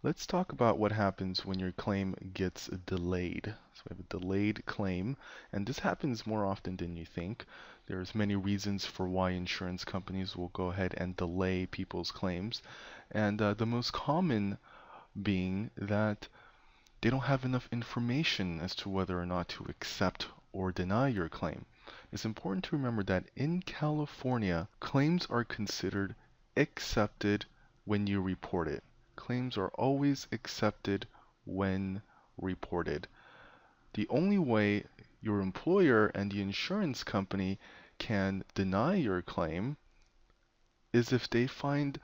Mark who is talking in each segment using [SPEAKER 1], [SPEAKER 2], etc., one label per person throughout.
[SPEAKER 1] Let's talk about what happens when your claim gets delayed. So we have a delayed claim, and this happens more often than you think. There's many reasons for why insurance companies will go ahead and delay people's claims, and the most common being that they don't have enough information as to whether or not to accept or deny your claim. It's important to remember that in California, claims are considered accepted when you report it. Claims are always accepted when reported. The only way your employer and the insurance company can deny your claim is if they find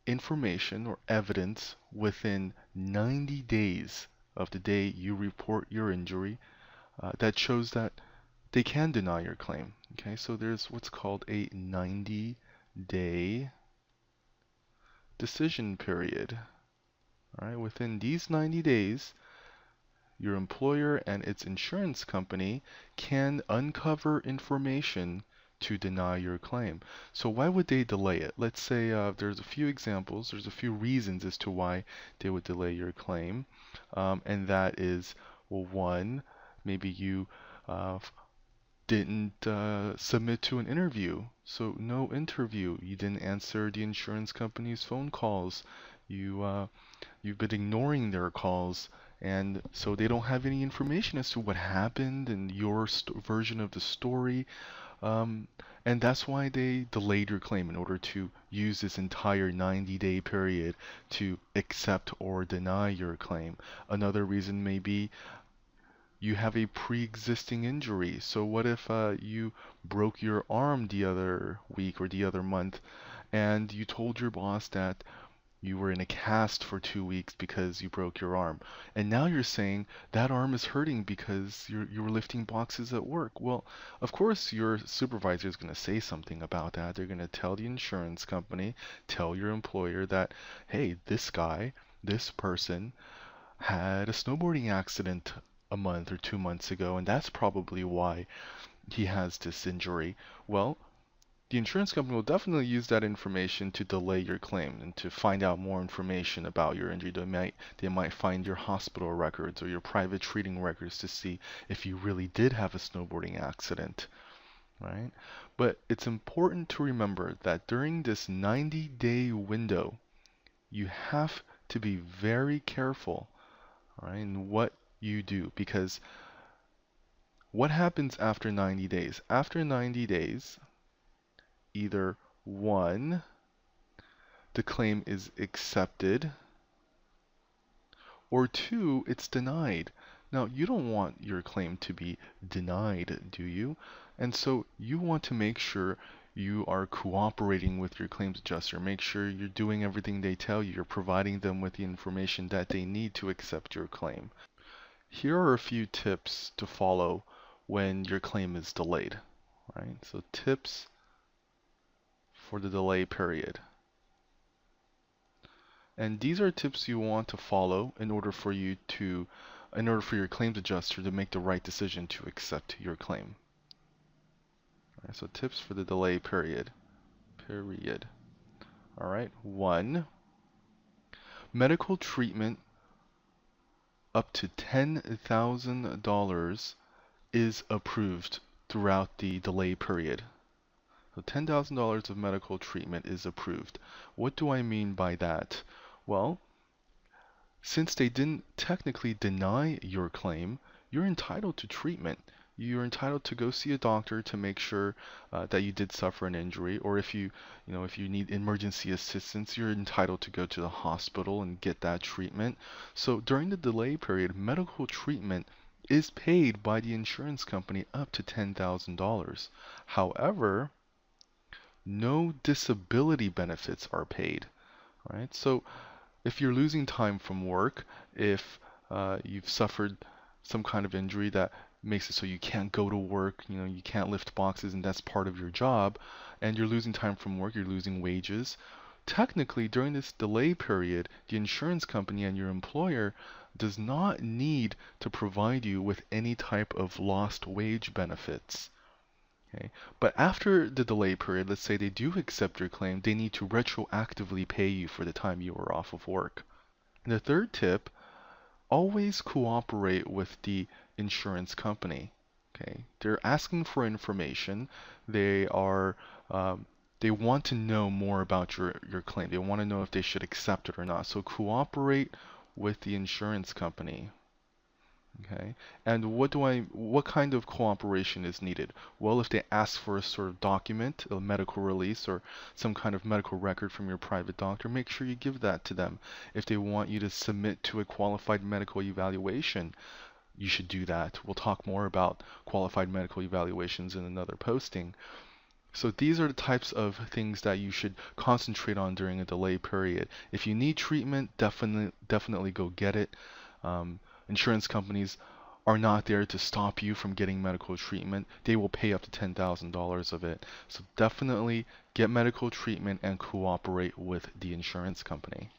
[SPEAKER 1] information or evidence within 90 days of the day you report your injury that shows that they can deny your claim. Okay, so there's what's called a 90-day decision period. All right, within these 90 days, your employer and its insurance company can uncover information to deny your claim. So why would they delay it? Let's say there's a few examples, there's a few reasons as to why they would delay your claim. And that is, well, one, maybe you didn't submit to an interview. So no interview. You didn't answer the insurance company's phone calls. You've been ignoring their calls, and so they don't have any information as to what happened and your version of the story. Um, and that's why they delayed your claim in order to use this entire 90-day period to accept or deny your claim. Another reason may be you have a pre-existing injury. So what if you broke your arm the other week or the other month, and you told your boss that you were in a cast for 2 weeks because you broke your arm, and now you're saying that arm is hurting because you were lifting boxes at work. Well, of course your supervisor is going to say something about that. They're going to tell the insurance company, tell your employer that, hey, this person had a snowboarding accident a month or 2 months ago, and that's probably why he has this injury. Well, the insurance company will definitely use that information to delay your claim and to find out more information about your injury. They might find your hospital records or your private treating records to see if you really did have a snowboarding accident, right? But it's important to remember that during this 90-day window, you have to be very careful, right, in what you do, because what happens after 90 days? After 90 days, either one, the claim is accepted, or two, it's denied. Now, you don't want your claim to be denied, do you? And so you want to make sure you are cooperating with your claims adjuster. Make sure you're doing everything they tell you. You're providing them with the information that they need to accept your claim. Here are a few tips to follow when your claim is delayed. Right? So tips for the delay period. And these are tips you want to follow in order for your claims adjuster to make the right decision to accept your claim. Right, so tips for the delay period. All right. 1, medical treatment up to $10,000 is approved throughout the delay period. So $10,000 of medical treatment is approved. What do I mean by that? Well, since they didn't technically deny your claim, you're entitled to treatment. You're entitled to go see a doctor to make sure that you did suffer an injury, or if if you need emergency assistance, you're entitled to go to the hospital and get that treatment. So during the delay period, medical treatment is paid by the insurance company up to $10,000. However, no disability benefits are paid, right? So if you're losing time from work, if you've suffered some kind of injury that makes it so you can't go to work, you can't lift boxes and that's part of your job, and you're losing time from work, you're losing wages, technically during this delay period, the insurance company and your employer does not need to provide you with any type of lost wage benefits. Okay. But after the delay period, let's say they do accept your claim, they need to retroactively pay you for the time you were off of work. The third tip, always cooperate with the insurance company. Okay, they're asking for information. They are they want to know more about your claim. They want to know if they should accept it or not. So cooperate with the insurance company. Okay, and what kind of cooperation is needed? Well, if they ask for a sort of document, a medical release, or some kind of medical record from your private doctor, make sure you give that to them. If they want you to submit to a qualified medical evaluation, you should do that. We'll talk more about qualified medical evaluations in another posting. So these are the types of things that you should concentrate on during a delay period. If you need treatment, definitely go get it. Insurance companies are not there to stop you from getting medical treatment. They will pay up to $10,000 of it. So definitely get medical treatment and cooperate with the insurance company.